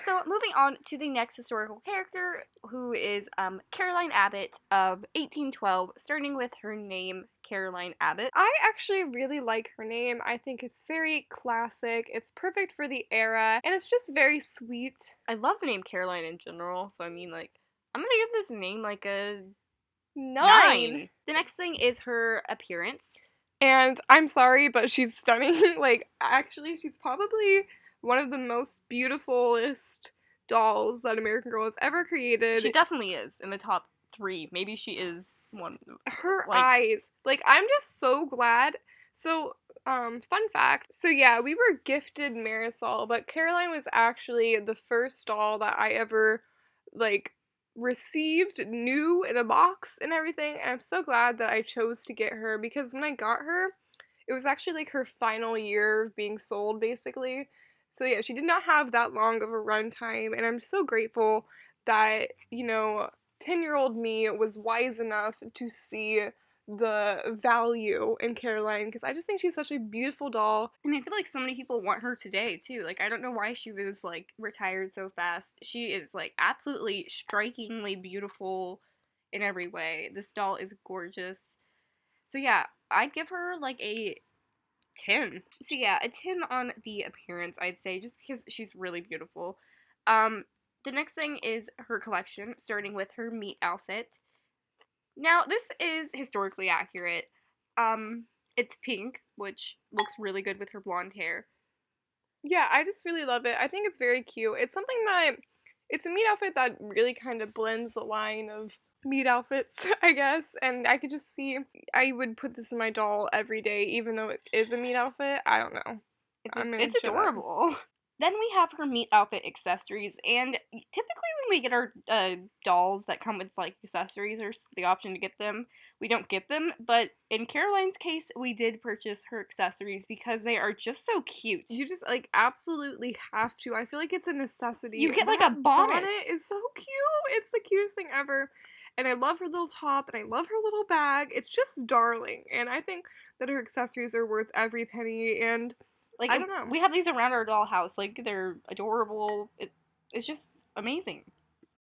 So moving on to the next historical character, who is Caroline Abbott of 1812, starting with her name, Caroline Abbott. I actually really like her name. I think it's very classic. It's perfect for the era, and it's just very sweet. I love the name Caroline in general, so I mean, like, I'm gonna give this name like a 9. The next thing is her appearance. And I'm sorry, but she's stunning. Like, actually, she's probably one of the most beautifulest dolls that American Girl has ever created. She definitely is in the top 3. Maybe she is one. Her eyes. Like, I'm just so glad. So, fun fact. So, yeah, we were gifted Marisol, but Caroline was actually the first doll that I ever, like, received new in a box and everything, and I'm so glad that I chose to get her, because when I got her, it was actually like her final year of being sold, basically. So yeah, she did not have that long of a run time, and I'm so grateful that, 10-year-old me was wise enough to see the value in Caroline, because I just think she's such a beautiful doll. And I feel like so many people want her today, too. Like, I don't know why she was, like, retired so fast. She is, like, absolutely strikingly beautiful in every way. This doll is gorgeous. So, yeah, I'd give her, like, a 10. So, yeah, a 10 on the appearance, I'd say, just because she's really beautiful. The next thing is her collection, starting with her meet outfit. Now, this is historically accurate. It's pink, which looks really good with her blonde hair. Yeah, I just really love it. I think it's very cute. It's a meet outfit that really kind of blends the line of meet outfits, I guess, and I could just see, I would put this in my doll every day, even though it is a meet outfit. I don't know. It's adorable. Then we have her meet outfit accessories, and typically when we get our dolls that come with, like, accessories or the option to get them, we don't get them, but in Caroline's case, we did purchase her accessories because they are just so cute. You just, like, absolutely have to. I feel like it's a necessity. You get, like, a bonnet. Is so cute. It's the cutest thing ever. And I love her little top, and I love her little bag. It's just darling, and I think that her accessories are worth every penny, and like, I don't know. We have these around our dollhouse. Like, they're adorable. It's just amazing.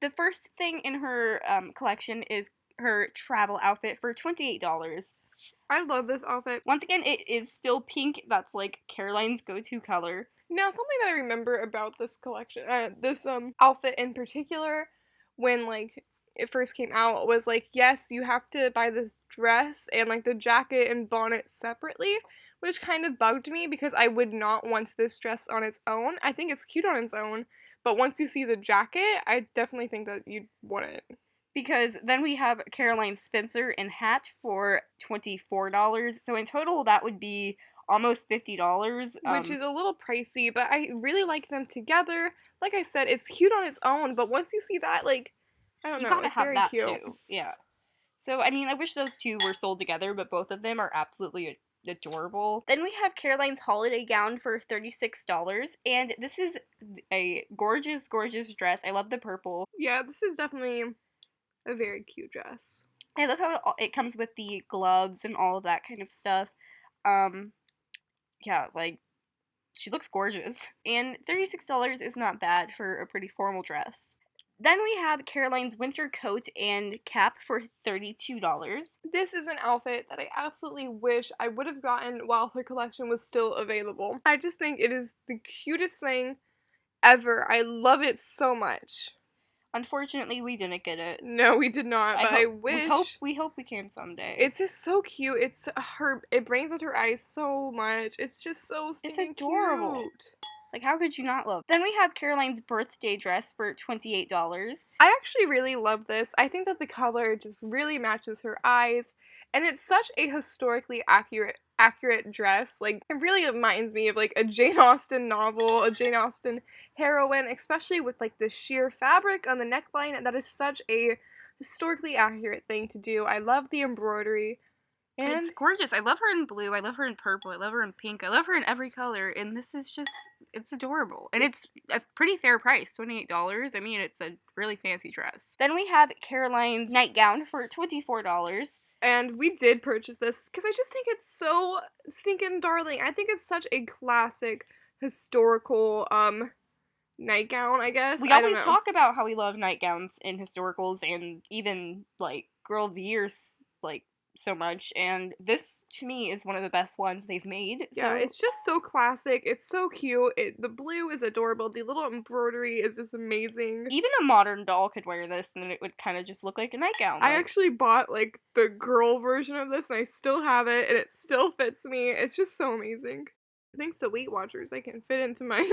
The first thing in her collection is her travel outfit for $28. I love this outfit. Once again, it is still pink. That's, like, Caroline's go-to color. Now, something that I remember about this collection, this outfit in particular, when, like, it first came out, was, like, yes, you have to buy the dress and, like, the jacket and bonnet separately, which kind of bugged me because I would not want this dress on its own. I think it's cute on its own, but once you see the jacket, I definitely think that you'd want it. Because then we have Caroline Spencer and hat for $24, so in total that would be almost $50. Which is a little pricey, but I really like them together. Like I said, it's cute on its own, but once you see that, like, I don't know, it's very cute. Too. Yeah. So, I mean, I wish those two were sold together, but both of them are absolutely adorable. Then we have Caroline's holiday gown for $36, and this is a gorgeous, gorgeous dress. I love the purple. Yeah, this is definitely a very cute dress. I love how it comes with the gloves and all of that kind of stuff. Yeah, like, she looks gorgeous. And $36 is not bad for a pretty formal dress. Then we have Caroline's winter coat and cap for $32. This is an outfit that I absolutely wish I would have gotten while her collection was still available. I just think it is the cutest thing ever. I love it so much. Unfortunately, we didn't get it. No, we did not, but I wish. We hope we can someday. It's just so cute. It brings out her eyes so much. It's just so stinking adorable. Cute. Like, how could you not love? Then we have Caroline's birthday dress for $28. I actually really love this. I think that the color just really matches her eyes, and it's such a historically accurate dress. Like, it really reminds me of, like, a Jane Austen novel, a Jane Austen heroine, especially with, like, the sheer fabric on the neckline. That is such a historically accurate thing to do. I love the embroidery. And it's gorgeous. I love her in blue. I love her in purple. I love her in pink. I love her in every color. And this is just, it's adorable. And it's a pretty fair price, $28. I mean, it's a really fancy dress. Then we have Caroline's nightgown for $24. And we did purchase this because I just think it's so stinking darling. I think it's such a classic historical nightgown, I guess. We I don't always know. talk about how we love nightgowns in historicals and even, like, Girl of the Year, like, so much, and this, to me, is one of the best ones they've made. Yeah, So it's just so classic. It's so cute. The blue is adorable. The little embroidery is just amazing. even a modern doll could wear this, and it would kind of just look like a nightgown. I actually bought, like, the girl version of this, and I still have it, and it still fits me. It's just so amazing. Thanks to Weight Watchers, I can fit into my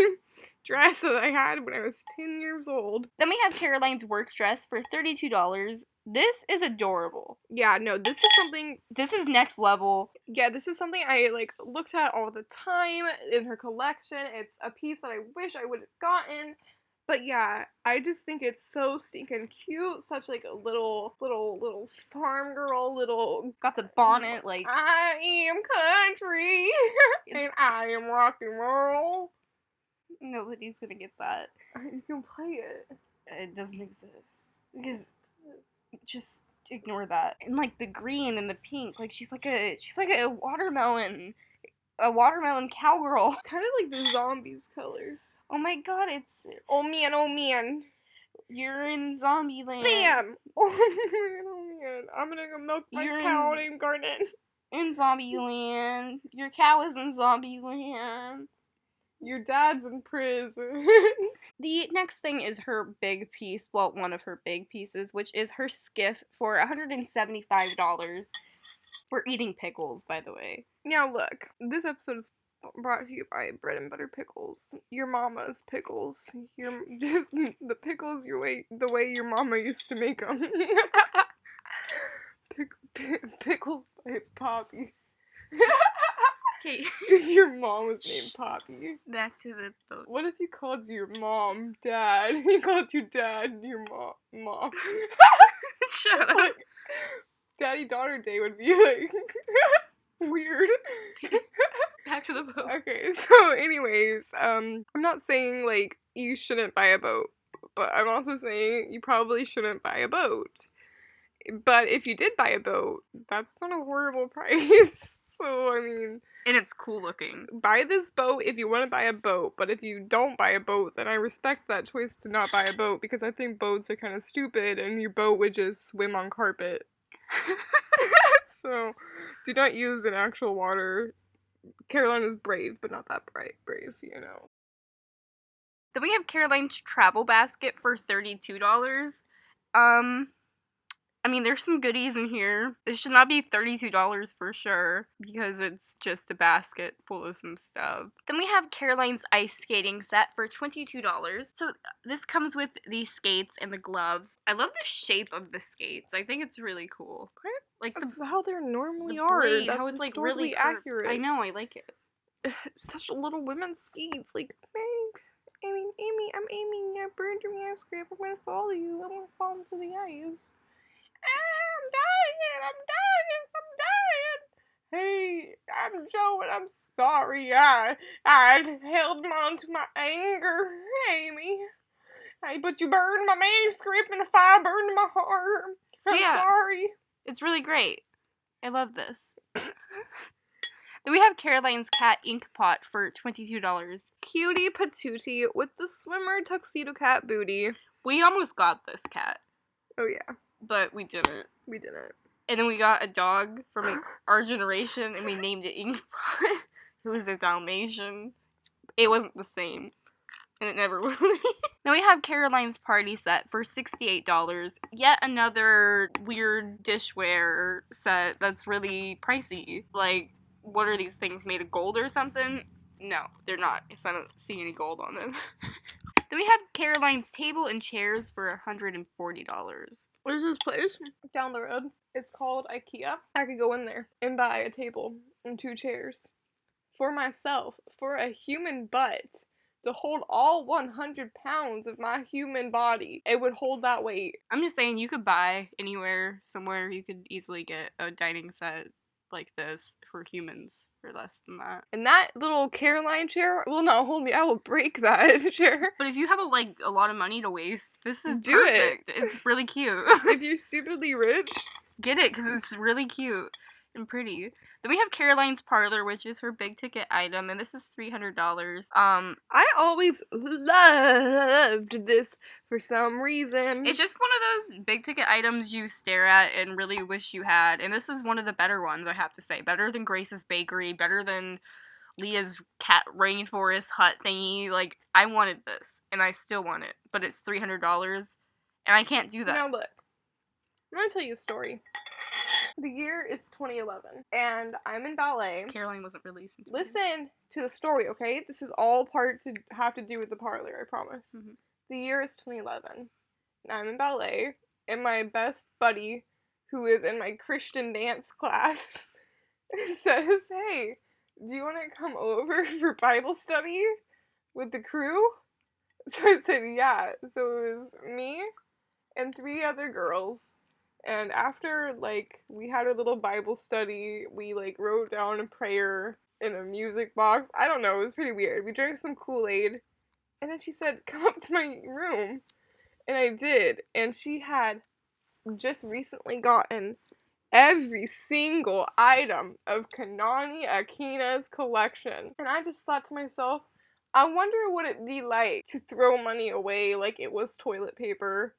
dress that I had when I was 10 years old. Then we have Caroline's work dress for $32. This is adorable. Yeah, no, this is something... This is next level. Yeah, this is something I, like, looked at all the time in her collection. It's a piece that I wish I would have gotten. But yeah, I just think it's so stinking cute. Such, like, a little farm girl, little... Got the bonnet, like... I am country, and I am rock and roll. Nobody's gonna get that. You can play it. It doesn't exist. Because... Just ignore that. And, like, the green and the pink, like, she's like a watermelon. A watermelon cowgirl. Kind of like the zombies colors. Oh my god, it's... Oh man. You're in zombie land. Bam! Oh man. I'm gonna go milk my cow named Garnet. In zombie land. Your cow is in zombie land. Your dad's in prison. The next thing is her big piece, well, one of her big pieces, which is her skiff for $175. We're eating pickles, by the way. Now look, this episode is brought to you by Bread and Butter Pickles. Your mama's pickles. Just the pickles the way your mama used to make them. Pickles by Poppy. Okay. If your mom was named Poppy. Back to the boat. What if you called your mom Dad? He called your dad your mom. Shut up. Like, Daddy-daughter day would be, like, weird. Back to the boat. Okay, so anyways, I'm not saying, like, you shouldn't buy a boat, but I'm also saying you probably shouldn't buy a boat. But if you did buy a boat, that's not a horrible price. So, I mean... And it's cool looking. Buy this boat if you want to buy a boat, but if you don't buy a boat, then I respect that choice to not buy a boat, because I think boats are kind of stupid, and your boat would just swim on carpet. So, do not use an actual water. Caroline is brave, but not that brave, you know. Then we have Caroline's travel basket for $32. I mean, there's some goodies in here. It should not be $32 for sure, because it's just a basket full of some stuff. Then we have Caroline's ice skating set for $22. So this comes with the skates and the gloves. I love the shape of the skates. I think it's really cool. Like That's how they normally the are. blade, That's how it's like really really accurate. I know, I like it. Such little women's skates. Like, Meg, I'm aiming at bird your ice cream. I'm gonna follow you. I'm gonna fall into the ice. I'm dying. Hey, I'm Joe, and I'm sorry. I held on to my anger, Amy. But you burned my manuscript, and the fire burned my heart. So, I'm sorry. It's really great. I love this. Then we have Caroline's cat ink pot for $22. Cutie patootie with the swimmer tuxedo cat booty. We almost got this cat. Oh yeah. But we didn't. We didn't. And then we got a dog from our generation, and we named it Inkpot. It was a Dalmatian. It wasn't the same. And it never will be. Now we have Caroline's party set for $68. Yet another weird dishware set that's really pricey. Like, what are these things, made of gold or something? No, they're not. I don't see any gold on them. Then we have Caroline's table and chairs for $140. What is this place? Down the road. It's called IKEA. I could go in there and buy a table and 2 chairs. For myself. For a human butt. To hold all 100 pounds of my human body. It would hold that weight. I'm just saying, you could buy anywhere, somewhere, you could easily get a dining set like this for humans for less than that. And that little Caroline chair will not hold me. I will break that chair. But if you have a lot of money to waste, this is Do perfect. It's really cute. If you're stupidly rich, Get it, because it's really cute. and pretty. Then we have Caroline's Parlour, which is her big ticket item, and this is $300. I always loved this for some reason. It's just one of those big ticket items you stare at and really wish you had, and this is one of the better ones, I have to say. Better than Grace's Bakery, better than Leah's cat rainforest hut thingy. Like, I wanted this, and I still want it, but it's $300, and I can't do that. Now look, I'm gonna tell you a story. The year is 2011, and I'm in ballet. Caroline wasn't released in Listen to the story, okay? This is all part to have to do with the Parlour, I promise. Mhm. The year is 2011, and I'm in ballet, and my best buddy, who is in my Christian dance class, says, hey, do you want to come over for Bible study with the crew? So I said, yeah. So it was me and 3 other girls. And after, like, we had a little Bible study, we, like, wrote down a prayer in a music box. I don't know, it was pretty weird. We drank some Kool-Aid, and then she said, come up to my room. And I did, and she had just recently gotten every single item of Kanani Akina's collection. And I just thought to myself, I wonder what it'd be like to throw money away like it was toilet paper.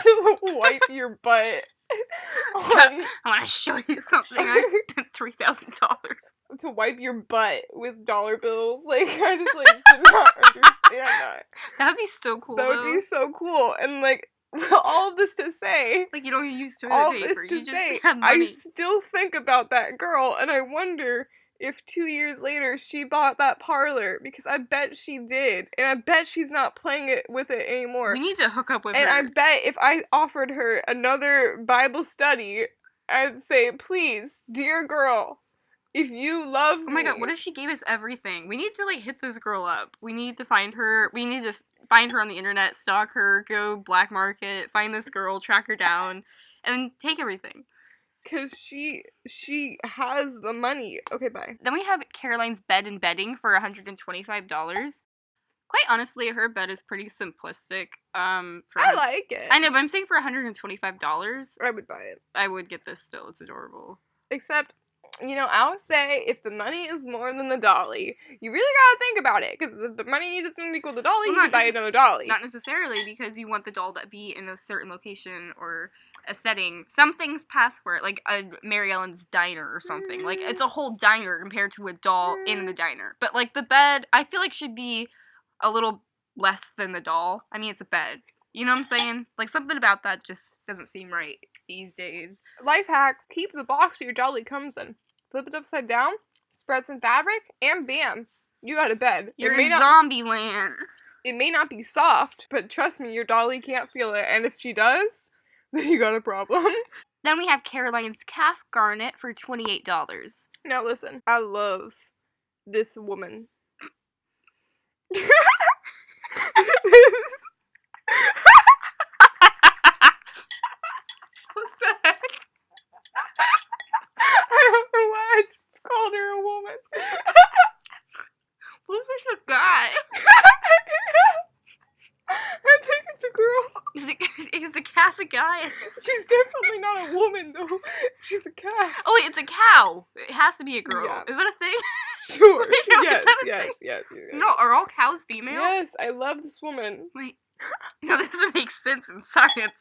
To wipe your butt on, I want to show you something. I spent $3,000 to wipe your butt with dollar bills. Like, I just, like, did not understand that. That would be so cool. That would be so cool. And, like, all of this to say, like, you don't use toilet all paper. this to You say, just have money. I still think about that girl, and I wonder if 2 years later she bought that Parlour, because I bet she did, and I bet she's not playing it with it anymore. We need to hook up with her. And I bet if I offered her another Bible study, I'd say, please, dear girl, if you love me. Oh my god, what if she gave us everything? We need to, like, hit this girl up. We need to find her. We need to find her on the internet, stalk her, go black market, find this girl, track her down, and take everything. Because she has the money. Okay, bye. Then we have Caroline's Bed and Bedding for $125. Quite honestly, her bed is pretty simplistic. I like it. I know, but I'm saying for $125, I would buy it. I would get this still. It's adorable. Except, you know, I would say if the money is more than the dolly, you really gotta think about it. Because if the money needs to equal the dolly, you can buy another dolly. Not necessarily, because you want the doll to be in a certain location or a setting. Some things pass for it, like a Mary Ellen's diner or something. Like, it's a whole diner compared to a doll in the diner. But, like, the bed, I feel like should be a little less than the doll. I mean, it's a bed. You know what I'm saying? Like, something about that just doesn't seem right these days. Life hack, keep the box your dolly comes in. Flip it upside down, spread some fabric, and bam, you got a bed. You're in zombie land. It may not be soft, but trust me, your dolly can't feel it. And if she does, then you got a problem. Then we have Caroline's Calf Garnet for $28. Now listen, I love this woman. What's that? I don't know why I just called her a woman. What if it's a guy? I think it's a girl. Is the calf a guy? She's definitely not a woman, though. She's a cat. Oh, wait, it's a cow. It has to be a girl. Yeah. Is that a thing? Sure. No, Yes. You know, are all cows female? Yes, I love this woman. Wait. No, this doesn't make sense in science.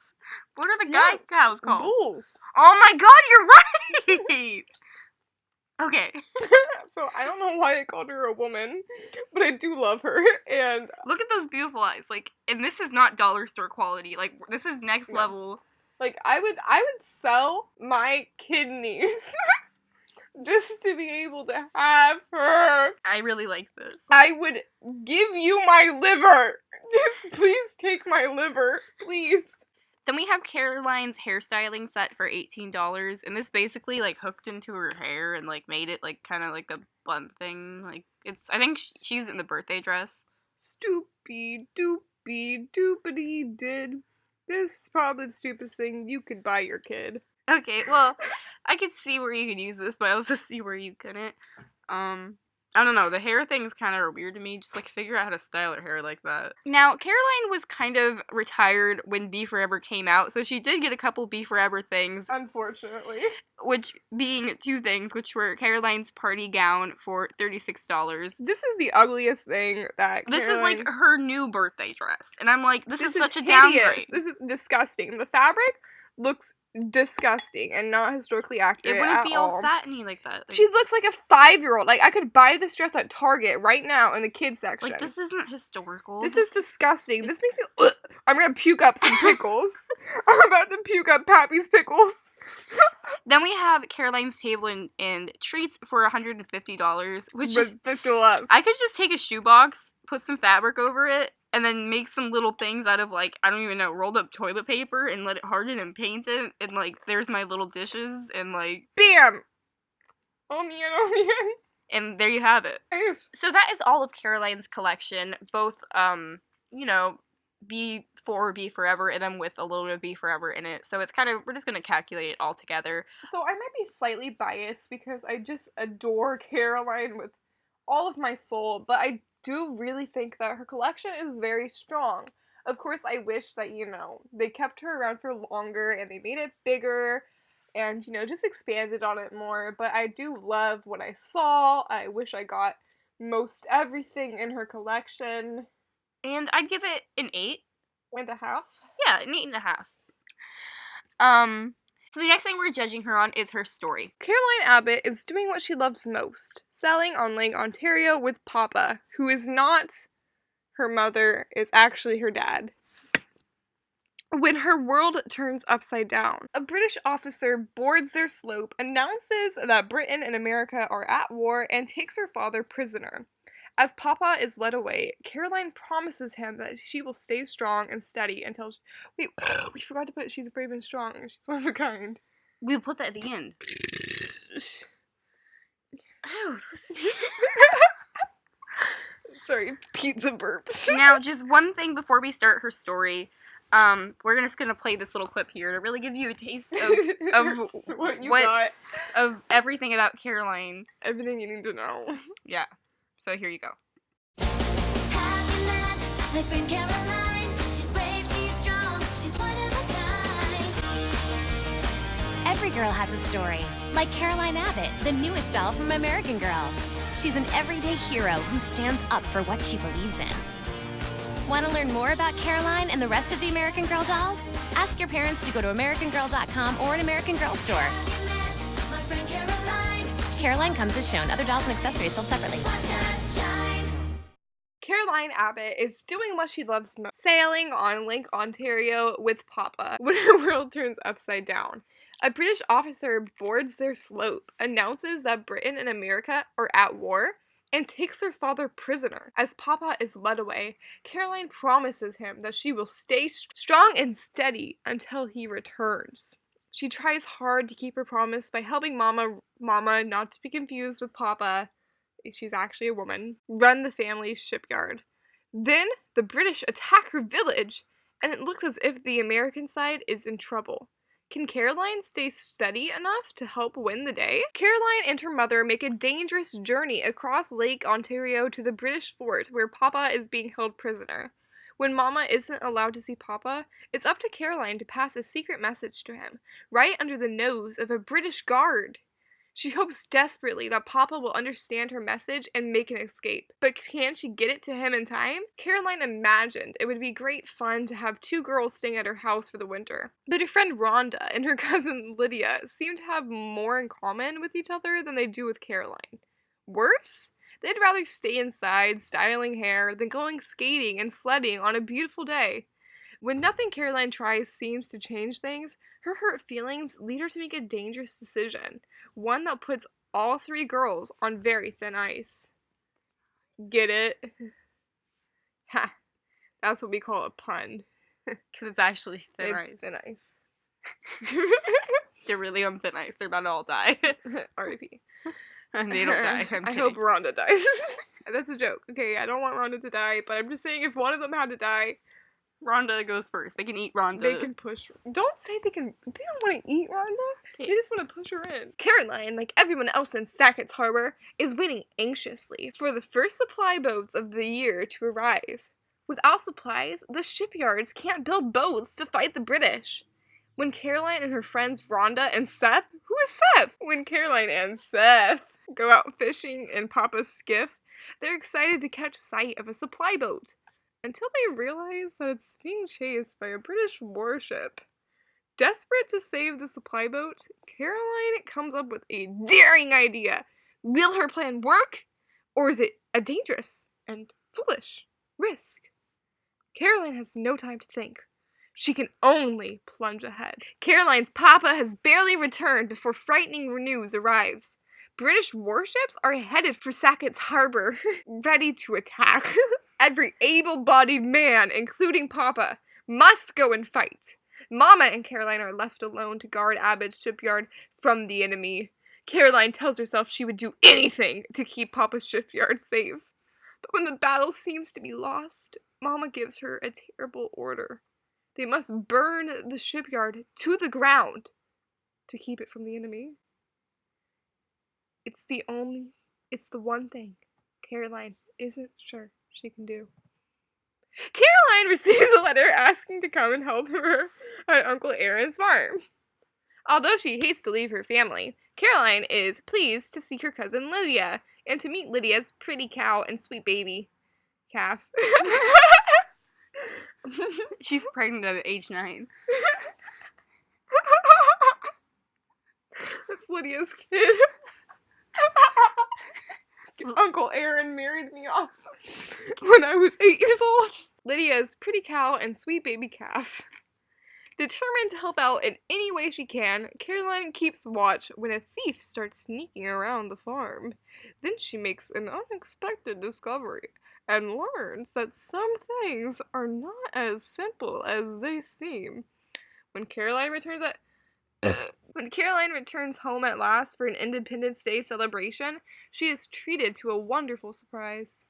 What are the guy cows called? Bulls. Oh my god, you're right! Okay. So, I don't know why I called her a woman, but I do love her, and... Look at those beautiful eyes, like, and this is not dollar store quality, like, this is next level. Like, I would sell my kidneys just to be able to have her. I really like this. I would give you my liver. Just please take my liver, please. Then we have Caroline's hairstyling set for $18, and this basically, like, hooked into her hair and, like, made it, like, kind of like a bun thing. Like, it's, I think she used it in the birthday dress. Stoopy doopy doopity did. This is probably the stupidest thing you could buy your kid. Okay, well, I could see where you could use this, but I also see where you couldn't. I don't know, the hair thing's kind of weird to me. Just, like, figure out how to style her hair like that. Now, Caroline was kind of retired when Beforever came out, so she did get a couple Beforever things. Unfortunately. Which being two things, which were Caroline's party gown for $36. This is the ugliest thing that This Caroline... is, like, her new birthday dress. And I'm like, this is such a hideous. downgrade. This is disgusting. The fabric looks disgusting and not historically accurate. It wouldn't be all all satiny like that. Like, she looks like a 5-year-old. Like, I could buy this dress at Target right now in the kids section. like, this isn't historical. This is disgusting. This makes me... Ugh. I'm gonna puke up some pickles. I'm about to puke up Pappy's pickles. Then we have Caroline's table and treats for $150, which is... ridiculous. I could just take a shoebox, put some fabric over it, and then make some little things out of, like, I don't even know, rolled up toilet paper and let it harden and paint it. And, like, there's my little dishes and, like... Bam! Oh, man, oh, man. And there you have it. So that is all of Caroline's collection, both, you know, Beforever, and then with a little bit of Beforever in it. So it's kind of, we're just going to calculate it all together. So I might be slightly biased because I just adore Caroline with all of my soul, but I do really think that her collection is very strong. Of course, I wish that, you know, they kept her around for longer and they made it bigger and, you know, just expanded on it more, but I do love what I saw. I wish I got most everything in her collection. And I'd give it an 8.5. Yeah, an 8.5. So the next thing we're judging her on is her story. Caroline Abbott is doing what she loves most, selling on Lake, Ontario with Papa, who is not her mother, is actually her dad. When her world turns upside down, a British officer boards their slope, announces that Britain and America are at war, and takes her father prisoner. As Papa is led away, Caroline promises him that she will stay strong and steady until wait, we forgot to put she's brave and strong. She's one of a kind. We'll put that at the end. Oh, sorry, pizza burps. Now, just one thing before we start her story. We're just gonna play this little clip here to really give you a taste of everything about Caroline. Everything you need to know. Yeah. So here you go. Have you met my friend Caroline? She's brave, she's strong, she's one of a kind. Every girl has a story, like Caroline Abbott, the newest doll from American Girl. She's an everyday hero who stands up for what she believes in. Want to learn more about Caroline and the rest of the American Girl dolls? Ask your parents to go to AmericanGirl.com or an American Girl store. Have you met my friend Caroline? Caroline comes as shown. Other dolls and accessories sold separately. Watch us shine. Caroline Abbott is doing what she loves most, sailing on Lake Ontario with Papa when her world turns upside down. A British officer boards their slope, announces that Britain and America are at war, and takes her father prisoner. As Papa is led away, Caroline promises him that she will stay strong and steady until he returns. She tries hard to keep her promise by helping Mama, not to be confused with Papa, she's actually a woman, run the family's shipyard. Then the British attack her village, and it looks as if the American side is in trouble. Can Caroline stay steady enough to help win the day? Caroline and her mother make a dangerous journey across Lake Ontario to the British fort where Papa is being held prisoner. When Mama isn't allowed to see Papa, it's up to Caroline to pass a secret message to him, right under the nose of a British guard. She hopes desperately that Papa will understand her message and make an escape. But can she get it to him in time? Caroline imagined it would be great fun to have 2 girls staying at her house for the winter. But her friend Rhonda and her cousin Lydia seem to have more in common with each other than they do with Caroline. Worse? They'd rather stay inside, styling hair, than going skating and sledding on a beautiful day. When nothing Caroline tries seems to change things, her hurt feelings lead her to make a dangerous decision, one that puts all 3 girls on very thin ice. Get it? Ha, that's what we call a pun. Because it's actually thin ice. It's thin ice. They're really on thin ice. They're about to all die. R.I.P. And they don't die. I'm I kidding. hope Rhonda dies. That's a joke. Okay, I don't want Rhonda to die, but I'm just saying if one of them had to die, Rhonda goes first. They can eat Rhonda. They can push. Don't say they can. They don't want to eat Rhonda. Okay. They just want to push her in. Caroline, like everyone else in Sackett's Harbor, is waiting anxiously for the first supply boats of the year to arrive. Without supplies, the shipyards can't build boats to fight the British. When Caroline and her friends Rhonda and Seth, who is Seth? When Caroline and Seth go out fishing in Papa's skiff, they're excited to catch sight of a supply boat, until they realize that it's being chased by a British warship. Desperate to save the supply boat, Caroline comes up with a daring idea. Will her plan work, or is it a dangerous and foolish risk? Caroline has no time to think. She can only plunge ahead. Caroline's papa has barely returned before frightening news arrives. British warships are headed for Sackett's Harbor, ready to attack. Every able-bodied man, including Papa, must go and fight. Mama and Caroline are left alone to guard Abbott's shipyard from the enemy. Caroline tells herself she would do anything to keep Papa's shipyard safe. But when the battle seems to be lost, Mama gives her a terrible order. They must burn the shipyard to the ground to keep it from the enemy. It's the one thing Caroline isn't sure she can do. Caroline receives a letter asking to come and help her at Uncle Aaron's farm. Although she hates to leave her family, Caroline is pleased to see her cousin Lydia and to meet Lydia's pretty cow and sweet baby calf. She's pregnant at age 9. That's Lydia's kid. Uncle Aaron married me off when I was 8 years old. Lydia's pretty cow and sweet baby calf. Determined to help out in any way she can, Caroline keeps watch when a thief starts sneaking around the farm. Then she makes an unexpected discovery and learns that some things are not as simple as they seem. When Caroline returns home at last for an Independence Day celebration, she is treated to a wonderful surprise.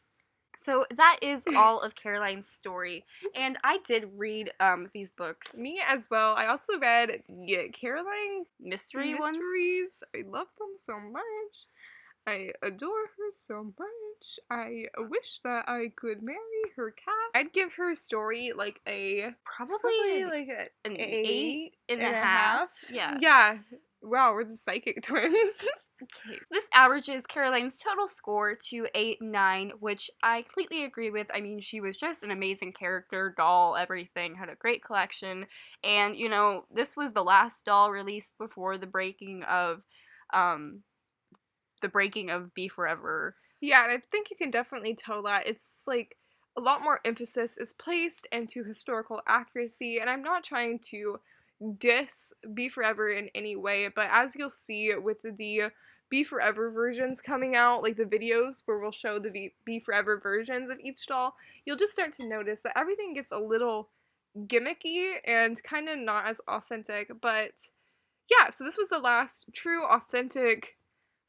So that is all of Caroline's story, and I did read these books. Me as well. I also read the Caroline Mystery ones. mysteries. I love them so much. I adore her so much. I wish that I could marry her cat. I'd give her story like Probably like an an 8.5. Yeah. Yeah. Wow, we're the psychic twins. Okay. This averages Caroline's total score to a 9, which I completely agree with. I mean, she was just an amazing character, doll, everything, had a great collection, and, you know, this was the last doll released before the breaking of Beforever. Yeah, and I think you can definitely tell that it's like a lot more emphasis is placed into historical accuracy, and I'm not trying to diss Beforever in any way, but as you'll see with the Beforever versions coming out, like the videos where we'll show the Beforever versions of each doll, you'll just start to notice that everything gets a little gimmicky and kind of not as authentic. But yeah, so this was the last true authentic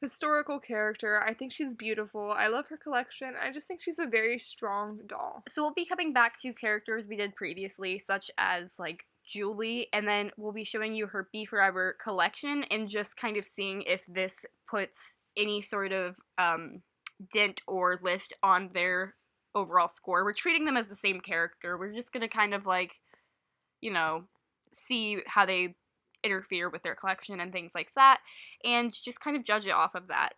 historical character. I think she's beautiful. I love her collection. I just think she's a very strong doll. So we'll be coming back to characters we did previously, such as, like, Julie, and then we'll be showing you her Beforever collection and just kind of seeing if this puts any sort of dent or lift on their overall score. We're treating them as the same character. We're just gonna kind of, like, you know, see how they interfere with their collection and things like that, and just kind of judge it off of that.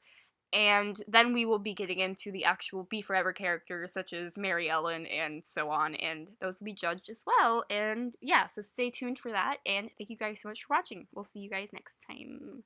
And then we will be getting into the actual Beforever characters, such as Mary Ellen and so on, and those will be judged as well. And yeah, so stay tuned for that, and thank you guys so much for watching. We'll see you guys next time.